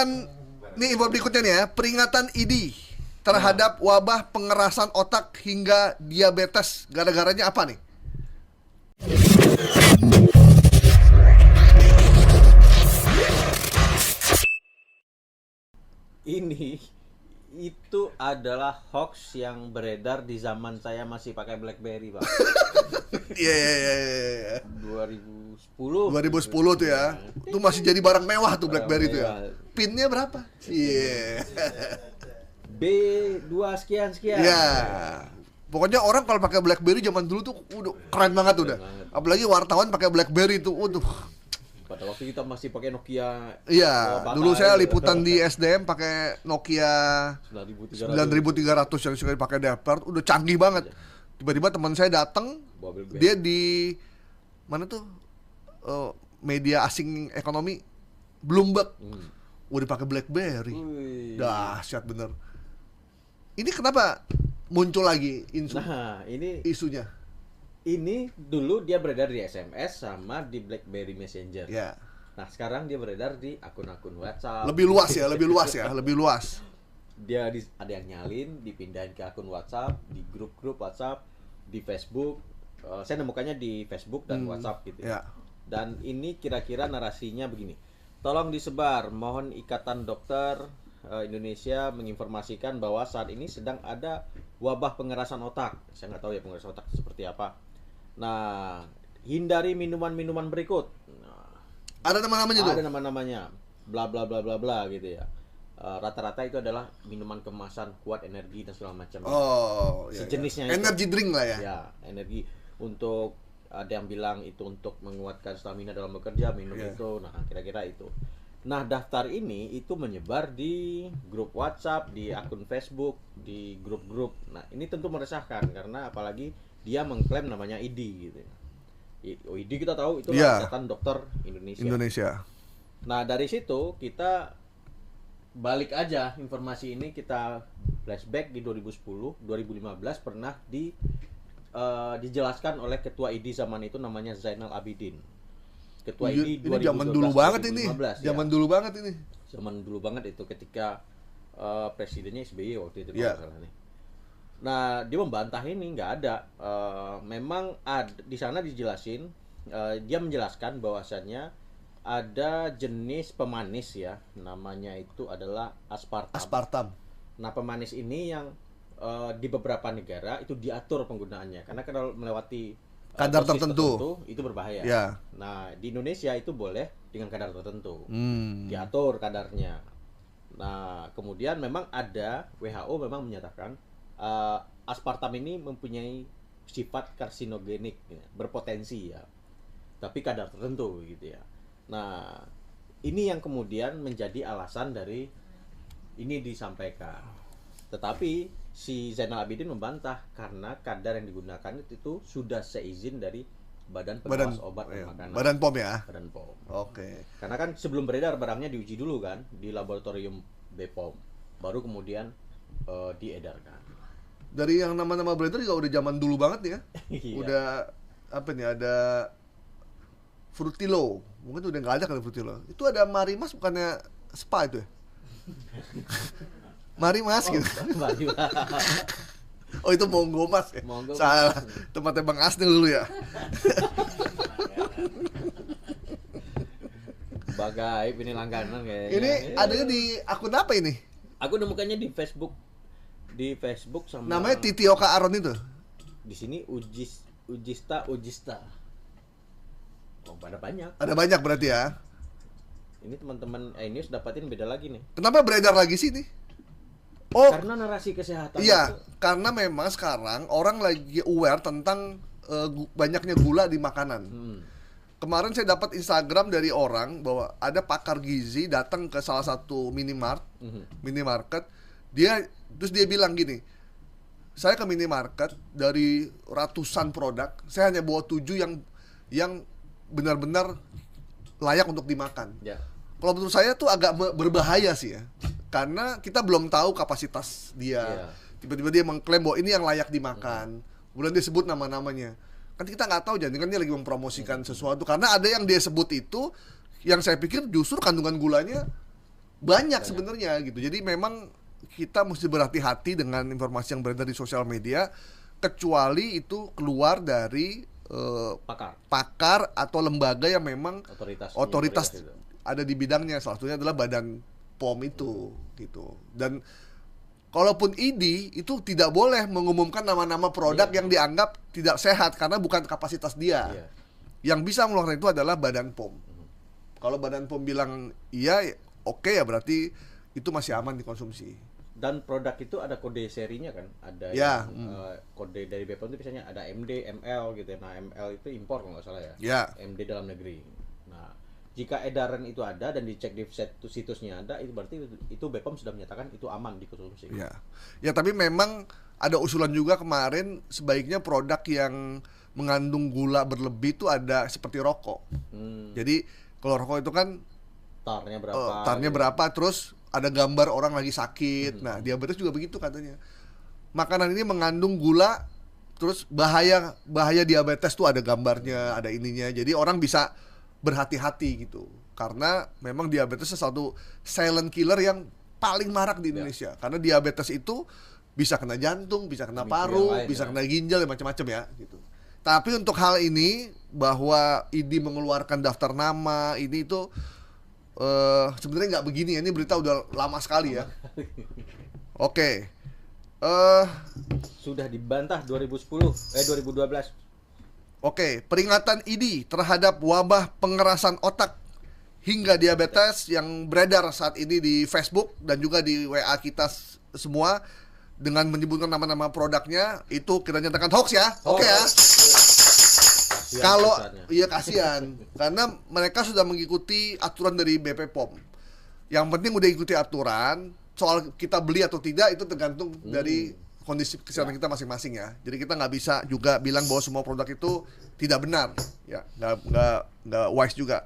Nih info berikutnya nih ya, peringatan ID terhadap wabah pengerasan otak hingga diabetes. Gara-garanya apa nih? Ini itu adalah hoax yang beredar di zaman saya masih pakai BlackBerry, Pak. Iya, iya, iya, iya. 2010. 2010 tuh ya. Itu masih jadi barang mewah tuh BlackBerry tuh ya. Mewah. Pinnya berapa? Iya. B2 sekian sekian. Iya. Pokoknya orang kalau pakai BlackBerry zaman dulu tuh udah keren banget udah. banget. Apalagi wartawan pakai BlackBerry tuh, waduh. Pada waktu kita masih pakai Nokia. Iya, Bata dulu saya itu. liputan di SDM pakai Nokia 9300 yang suka dipakai Depart, udah canggih banget. Tiba-tiba teman saya datang, Bawa BlackBerry. dia di mana tuh? Media asing ekonomi Bloomberg. Udah pakai BlackBerry. Wih. Dahsyat bener. Ini kenapa muncul lagi Nah, isunya? ini dulu dia beredar di SMS sama di BlackBerry Messenger. Ya. Nah, sekarang dia beredar di akun-akun WhatsApp. Lebih luas ya, lebih luas. Ada yang nyalin, dipindahin ke akun WhatsApp, di grup-grup WhatsApp, di Facebook. Saya nemukannya di Facebook dan WhatsApp gitu. Ya. Dan ini kira-kira narasinya begini. Tolong disebar, mohon Ikatan Dokter Indonesia menginformasikan bahwa saat ini sedang ada wabah pengerasan otak. Saya nggak tahu ya pengerasan otak seperti apa. Nah, hindari minuman-minuman berikut. Nah, Ada nama-namanya tuh. ada nama-namanya, bla bla bla bla bla gitu ya. Rata-rata itu adalah minuman kemasan kuat energi dan segala macam. Oh, iya, Sejenisnya iya. itu. Energy drink lah ya. Ya, energi untuk ada yang bilang itu untuk menguatkan stamina dalam bekerja, minum Iya. itu. Nah, kira-kira itu. Nah, daftar ini itu menyebar di grup WhatsApp, di akun Facebook, di grup-grup. Nah, ini tentu meresahkan karena apalagi dia mengklaim namanya ID gitu. ID kita tahu itu Iya. Ikatan Dokter Indonesia. Indonesia. Nah, dari situ kita balik aja informasi ini, kita flashback di 2010, 2015 pernah dijelaskan oleh ketua ID zaman itu namanya Zainal Abidin. Ketua ID Ini zaman dulu banget ini. 2015, Zaman ya. dulu banget ini. Zaman dulu banget itu ketika presidennya SBY waktu itu Iya. kalau nggak salah nih. Nah, dia membantah ini nggak ada. Memang di sana dijelasin, dia menjelaskan bahwasannya ada jenis pemanis ya, namanya itu adalah aspartam. Aspartam. Nah, pemanis ini yang di beberapa negara itu diatur penggunaannya karena kalau melewati Kadar dosis tertentu. itu berbahaya. Ya. Nah, di Indonesia itu boleh dengan kadar tertentu. Hmm. Diatur kadarnya. Nah, kemudian memang ada WHO memang menyatakan aspartam ini mempunyai sifat karsinogenik, ya, berpotensi ya. Tapi kadar tertentu gitu ya. Nah, ini yang kemudian menjadi alasan dari ini disampaikan. Tetapi si Zainal Abidin membantah karena kadar yang digunakan itu sudah seizin dari Badan Pengawas Obat dan iya. Makanan. Badan POM ya. Badan POM. Oke. Karena kan sebelum beredar barangnya diuji dulu kan di laboratorium BPOM, baru kemudian diedarkan. Dari yang nama-nama beredar juga udah zaman dulu banget ya. Iya. Udah apa nih, ada Frutilo. Mungkin udah nggak ada kali Frutilo. Itu ada Marimas, bukannya spa itu ya? Marimas gitu. Mari, Pak. Oh, itu Monggo Mas ya? Monggo Mas. Salah. Tempatnya Bang Asnil dulu ya. Sebagai ini langganan kayaknya. Ini adanya di akun apa ini? Aku nemukannya di Facebook. Di Facebook sama Namanya Titioka Aron itu. di sini Ujista. Oh, pada banyak. Ada banyak berarti ya. Ini teman-teman News dapatin beda lagi nih. Kenapa beredar lagi sih ini? Oh, Karena narasi kesehatan iya, itu. karena memang sekarang orang lagi aware tentang banyaknya gula di makanan. Kemarin saya dapat Instagram dari orang bahwa ada pakar gizi datang ke salah satu minimarket. Terus dia bilang gini, saya ke minimarket dari ratusan produk, saya hanya bawa 7 yang benar-benar layak untuk dimakan. Ya. Kalau menurut saya tuh agak berbahaya sih ya, karena kita belum tahu kapasitas dia. Iya. Tiba-tiba dia mengklaim bahwa ini yang layak dimakan. Kemudian dia sebut nama-namanya. Kan kita nggak tahu, jangan dia lagi mempromosikan sesuatu. Karena ada yang dia sebut itu, yang saya pikir justru kandungan gulanya banyak sebenarnya gitu. Jadi memang kita mesti berhati-hati dengan informasi yang beredar di sosial media, kecuali itu keluar dari pakar atau lembaga yang memang otoritas itu ada di bidangnya. Salah satunya adalah Badan POM itu gitu. Dan kalaupun ID itu tidak boleh mengumumkan nama-nama produk yang dianggap tidak sehat karena bukan kapasitas dia. Yang bisa mengeluarkan itu adalah Badan POM. Kalau Badan POM bilang iya, oke ya berarti itu masih aman dikonsumsi. Dan produk itu ada kode serinya kan, ada kode dari BPOM itu biasanya ada MD, ML gitu ya. Nah ML itu impor kalau nggak salah ya. MD dalam negeri. Nah jika edaran itu ada dan dicek di situsnya ada, itu berarti itu BPOM sudah menyatakan itu aman dikonsumsi. Ya tapi memang ada usulan juga kemarin sebaiknya produk yang mengandung gula berlebih itu ada seperti rokok. Jadi kalau rokok itu kan tarnya berapa, terus ada gambar orang lagi sakit. Nah, diabetes juga begitu katanya. Makanan ini mengandung gula, terus bahaya diabetes tuh ada gambarnya, ada ininya. Jadi orang bisa berhati-hati gitu. Karena memang diabetes sesuatu silent killer yang paling marak di Indonesia. Karena diabetes itu bisa kena jantung, bisa kena paru, bisa kena ginjal, macam-macam ya gitu. Tapi untuk hal ini bahwa ID mengeluarkan daftar nama ini itu sebenarnya nggak begini ya, ini berita udah lama sekali ya. Oke. Sudah dibantah 2012. Oke, peringatan ID terhadap wabah pengerasan otak hingga diabetes yang beredar saat ini di Facebook dan juga di WA kita semua dengan menyebutkan nama-nama produknya itu kita nyatakan hoax ya. Oke ya. Kalau kasihan karena mereka sudah mengikuti aturan dari BP POM. Yang penting udah ikuti aturan. Soal kita beli atau tidak itu tergantung dari kondisi kesehatan kita masing-masing ya. Jadi kita nggak bisa juga bilang bahwa semua produk itu tidak benar. Ya, nggak wise juga.